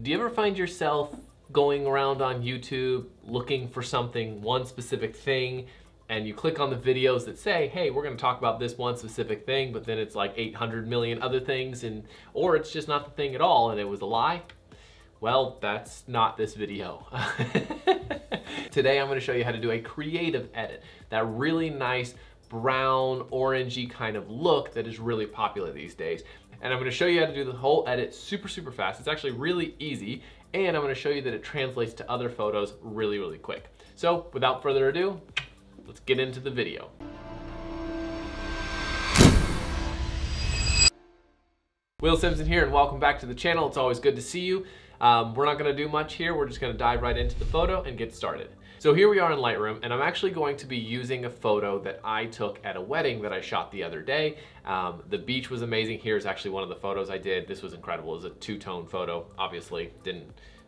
Do you ever find yourself going around on YouTube looking for something, one specific thing, and you click on the videos that say, hey, we're gonna talk about this one specific thing, but then it's like 800 million other things, or it's just not the thing at all and it was a lie? Well, that's not this video. Today I'm gonna show you how to do a creative edit, that really nice brown, orangey kind of look that is really popular these days. And I'm gonna show you how to do the whole edit super fast. It's actually really easy, and I'm gonna show you that it translates to other photos really quick. So without further ado, let's get into the video. Will Simpson here, and welcome back to the channel. It's always good to see you. We're not gonna do much here. We're just gonna dive right into the photo and get started. So here we are in Lightroom, and I'm actually going to be using a photo that I took at a wedding that I shot the other day. The beach was amazing. Here's actually one of the photos I did. This was incredible. It was a two-tone photo. Obviously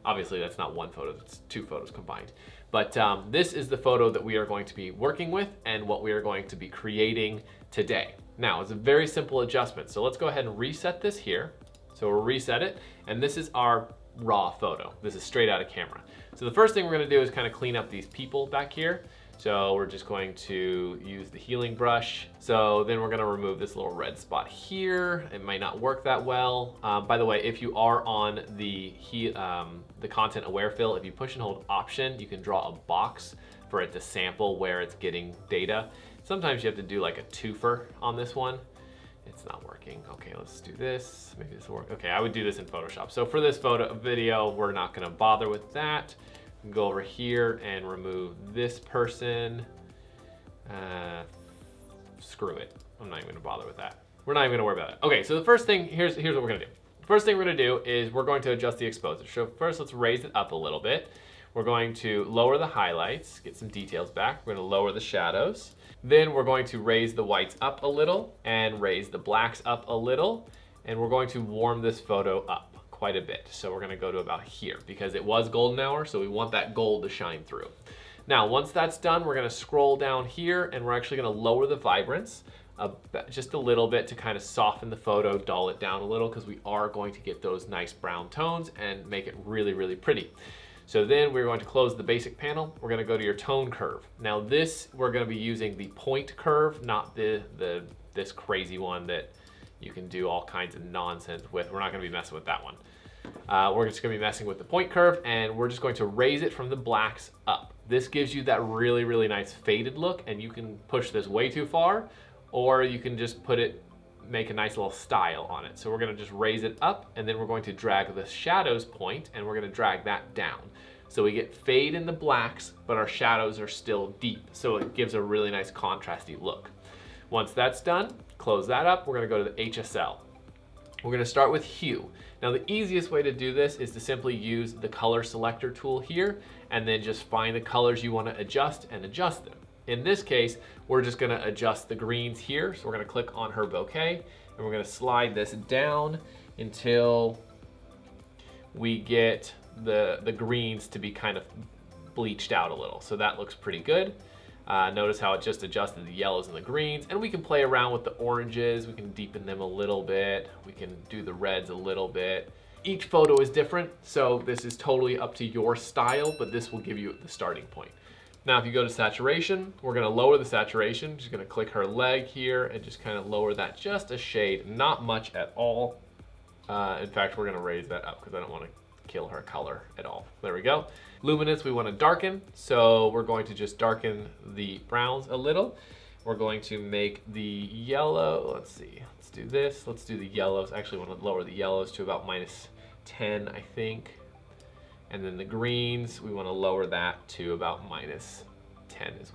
that's not one photo, it's two photos combined. But this is the photo that we are going to be working with and what we are going to be creating today. Now, it's a very simple adjustment. So let's go ahead and reset this here. So we'll reset it, and this is our raw photo. This is straight out of camera. So the first thing we're gonna do is kind of clean up these people back here. So we're just going to use the healing brush. So then we're gonna remove this little red spot here. It might not work that well. By the way, if you are on the content aware fill, if you push and hold Option, you can draw a box for it to sample where it's getting data. Sometimes you have to do like a twofer on this one. It's not working. Okay, let's do this. Maybe this will work. Okay, I would do this in Photoshop. So for this video, we're not gonna bother with that. Go over here and remove this person. Screw it. I'm not even gonna bother with that. We're not even gonna worry about it. Okay, so the first thing, here's what we're gonna do. First thing we're gonna do is we're going to adjust the exposure. So first, let's raise it up a little bit. We're going to lower the highlights, get some details back. We're gonna lower the shadows. Then we're going to raise the whites up a little and raise the blacks up a little. And we're going to warm this photo up quite a bit. So we're gonna go to about here because it was golden hour, so we want that gold to shine through. Now, once that's done, we're gonna scroll down here and we're actually gonna lower the vibrance just a little bit to kind of soften the photo, dull it down a little, because we are going to get those nice brown tones and make it really pretty. So then we're going to close the basic panel. We're gonna go to your tone curve. Now this, we're gonna be using the point curve, not this crazy one that you can do all kinds of nonsense with. We're not gonna be messing with that one. We're just gonna be messing with the point curve, and we're just going to raise it from the blacks up. This gives you that really nice faded look, and you can push this way too far, or you can just make a nice little style on it. So we're gonna just raise it up, and then we're going to drag the shadows point, and we're gonna drag that down. So we get fade in the blacks, but our shadows are still deep. So it gives a really nice contrasty look. Once that's done, close that up. We're gonna go to the HSL. We're gonna start with hue. Now the easiest way to do this is to simply use the color selector tool here, and then just find the colors you wanna adjust and adjust them. In this case, we're just gonna adjust the greens here. So we're gonna click on her bouquet, and we're gonna slide this down until we get the greens to be kind of bleached out a little. So that looks pretty good. Notice how it just adjusted the yellows and the greens, and we can play around with the oranges. We can deepen them a little bit. We can do the reds a little bit. Each photo is different, so this is totally up to your style, but this will give you the starting point. Now, if you go to saturation, we're gonna lower the saturation. Just gonna click her leg here and just kind of lower that just a shade, not much at all. In fact, we're gonna raise that up because I don't wanna kill her color at all. There we go. Luminance, we wanna darken. So we're going to just darken the browns a little. We're going to make the yellow, let's see, let's do this. Let's do the yellows. Actually, I wanna lower the yellows to about -10, I think. And then the greens, we wanna lower that to about -10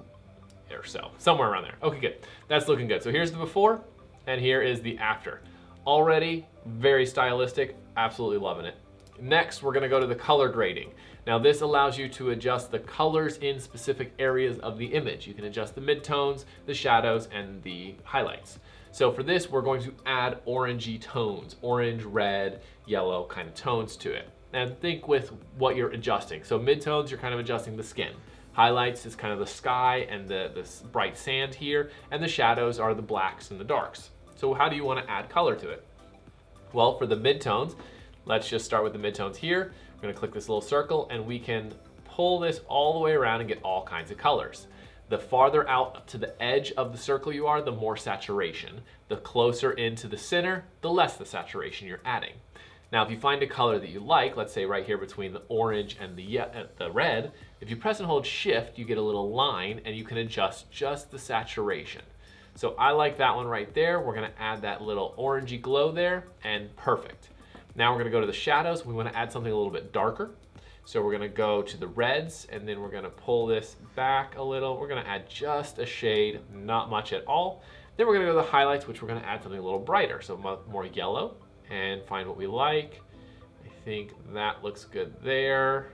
or so, somewhere around there. Okay, good. That's looking good. So here's the before, and here is the after. Already very stylistic, absolutely loving it. Next, we're gonna go to the color grading. Now this allows you to adjust the colors in specific areas of the image. You can adjust the midtones, the shadows, and the highlights. So for this, we're going to add orangey tones, orange, red, yellow kind of tones to it. And think with what you're adjusting. So midtones, you're kind of adjusting the skin. Highlights is kind of the sky and the bright sand here, and the shadows are the blacks and the darks. So how do you want to add color to it? Well, for the midtones, Let's just start with the midtones here. We're gonna click this little circle and we can pull this all the way around and get all kinds of colors. The farther out to the edge of the circle you are, the more saturation. The closer into the center, the less the saturation you're adding. Now, if you find a color that you like, let's say right here between the orange and the red, if you press and hold Shift, you get a little line and you can adjust just the saturation. So I like that one right there. We're gonna add that little orangey glow there, and perfect. Now we're gonna go to the shadows. We wanna add something a little bit darker. So we're gonna go to the reds, and then we're gonna pull this back a little. We're gonna add just a shade, not much at all. Then we're gonna go to the highlights, which we're gonna add something a little brighter, so more yellow, and find what we like. I think that looks good there.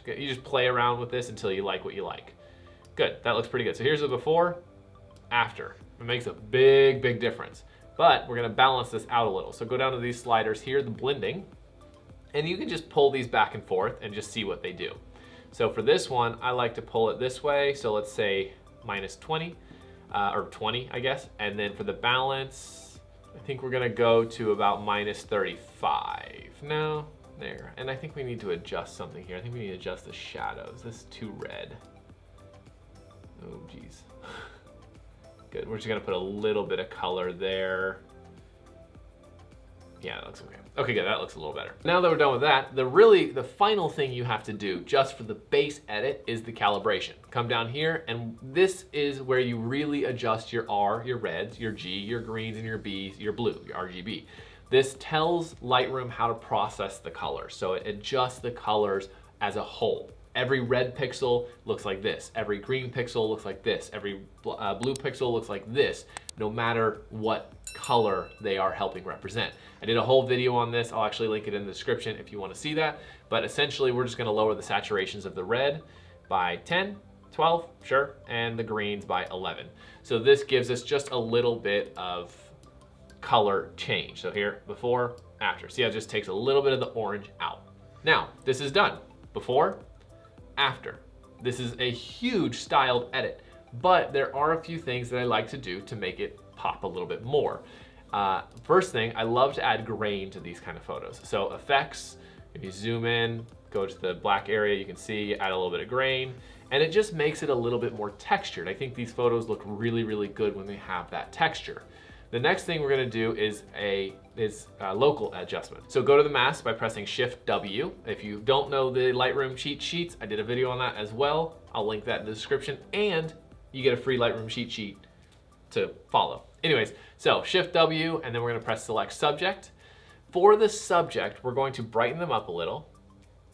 You just play around with this until you like what you like. Good, that looks pretty good. So here's the before, after. It makes a big, big difference. But we're gonna balance this out a little. So go down to these sliders here, the blending, and you can just pull these back and forth and just see what they do. So for this one, I like to pull it this way. So let's say -20, or 20, I guess. And then for the balance, I think we're gonna go to about -35. No, there. And I think we need to adjust something here. I think we need to adjust the shadows. This is too red. Oh, geez. Good, we're just gonna put a little bit of color there. Yeah, that looks okay. Okay, good, that looks a little better. Now that we're done with that, the final thing you have to do just for the base edit is the calibration. Come down here, and this is where you really adjust your R, your reds, your G, your greens, and your Bs, your blue, your RGB. This tells Lightroom how to process the colors, so it adjusts the colors as a whole. Every red pixel looks like this. Every green pixel looks like this. Every blue pixel looks like this, no matter what color they are helping represent. I did a whole video on this. I'll actually link it in the description if you want to see that. But essentially, we're just going to lower the saturations of the red by 10, 12, sure, and the greens by 11. So this gives us just a little bit of color change. So here, before, after. See how it just takes a little bit of the orange out. Now, this is done. Before, after. This is a huge styled edit, but there are a few things that I like to do to make it pop a little bit more. First thing, I love to add grain to these kind of photos. So effects, if you zoom in, go to the black area, you can see, add a little bit of grain, and it just makes it a little bit more textured. I think these photos look really, really good when they have that texture. The next thing we're gonna do is a local adjustment. So go to the mask by pressing Shift W. If you don't know the Lightroom cheat sheets, I did a video on that as well. I'll link that in the description, and you get a free Lightroom cheat sheet to follow. Anyways, so Shift W, and then we're gonna press Select Subject. For the subject, we're going to brighten them up a little,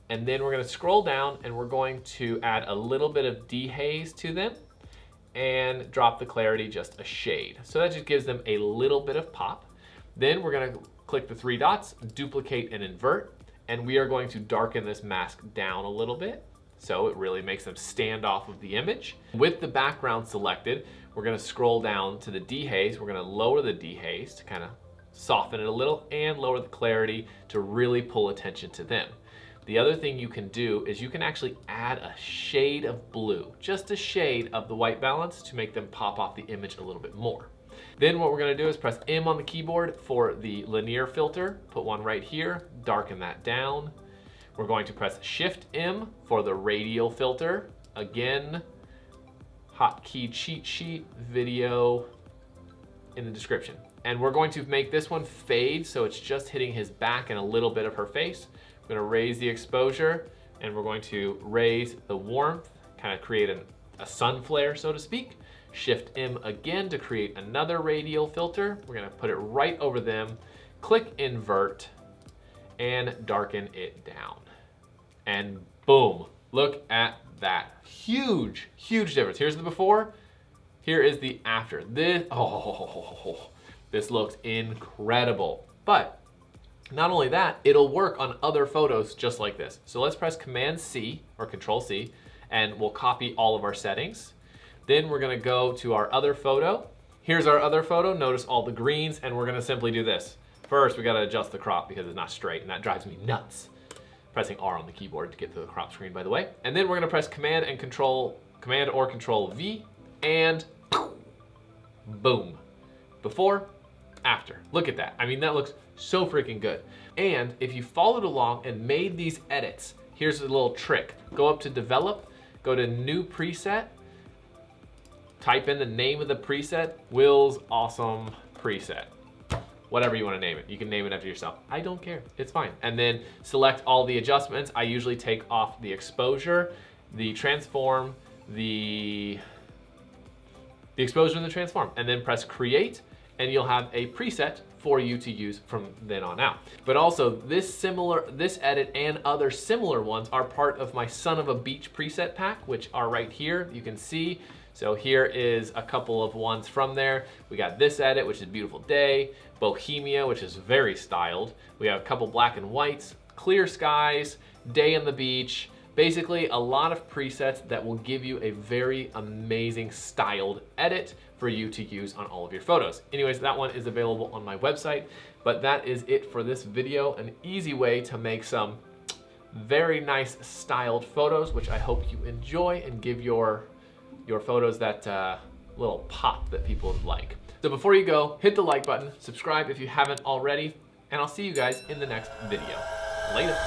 and then we're gonna scroll down and we're going to add a little bit of dehaze to them and drop the clarity just a shade. So that just gives them a little bit of pop. Then we're gonna click the three dots, duplicate and invert, and we are going to darken this mask down a little bit so it really makes them stand off of the image. With the background selected, we're gonna scroll down to the dehaze. We're gonna lower the dehaze to kind of soften it a little and lower the clarity to really pull attention to them. The other thing you can do is you can actually add a shade of blue, just a shade of the white balance to make them pop off the image a little bit more. Then what we're gonna do is press M on the keyboard for the linear filter, put one right here, darken that down. We're going to press Shift M for the radial filter. Again, hotkey cheat sheet video in the description. And we're going to make this one fade so it's just hitting his back and a little bit of her face. We're gonna raise the exposure, and we're going to raise the warmth, kind of create a sun flare, so to speak. Shift M again to create another radial filter. We're gonna put it right over them, click invert, and darken it down. And boom, look at that. Huge, huge difference. Here's the before, here is the after. This looks incredible. But not only that, it'll work on other photos just like this. So let's press Command C or Control C, and we'll copy all of our settings. Then we're gonna go to our other photo. Here's our other photo. Notice all the greens, and we're gonna simply do this. First, we gotta adjust the crop because it's not straight, and that drives me nuts. Pressing R on the keyboard to get to the crop screen, by the way. And then we're gonna press Command or Control V, and boom. Before, after. Look at that. I mean, that looks So freaking good. And if you followed along and made these edits, here's a little trick. Go up to develop, go to new preset, type in the name of the preset, Will's Awesome Preset. Whatever you want to name it. You can name it after yourself. I don't care, it's fine. And then select all the adjustments. I usually take off the exposure, the transform, the exposure and the transform, and then press create, and you'll have a preset for you to use from then on out. But also this edit and other similar ones are part of my Son of a Beach preset pack, which are right here, you can see. So here is a couple of ones from there. We got this edit, which is Beautiful Day, Bohemia, which is very styled. We have a couple black and whites, clear skies, day on the beach. Basically a lot of presets that will give you a very amazing styled edit for you to use on all of your photos. Anyways, that one is available on my website, but that is it for this video. An easy way to make some very nice styled photos, which I hope you enjoy and give your photos that little pop that people like. So before you go, hit the like button, subscribe if you haven't already, and I'll see you guys in the next video. Later.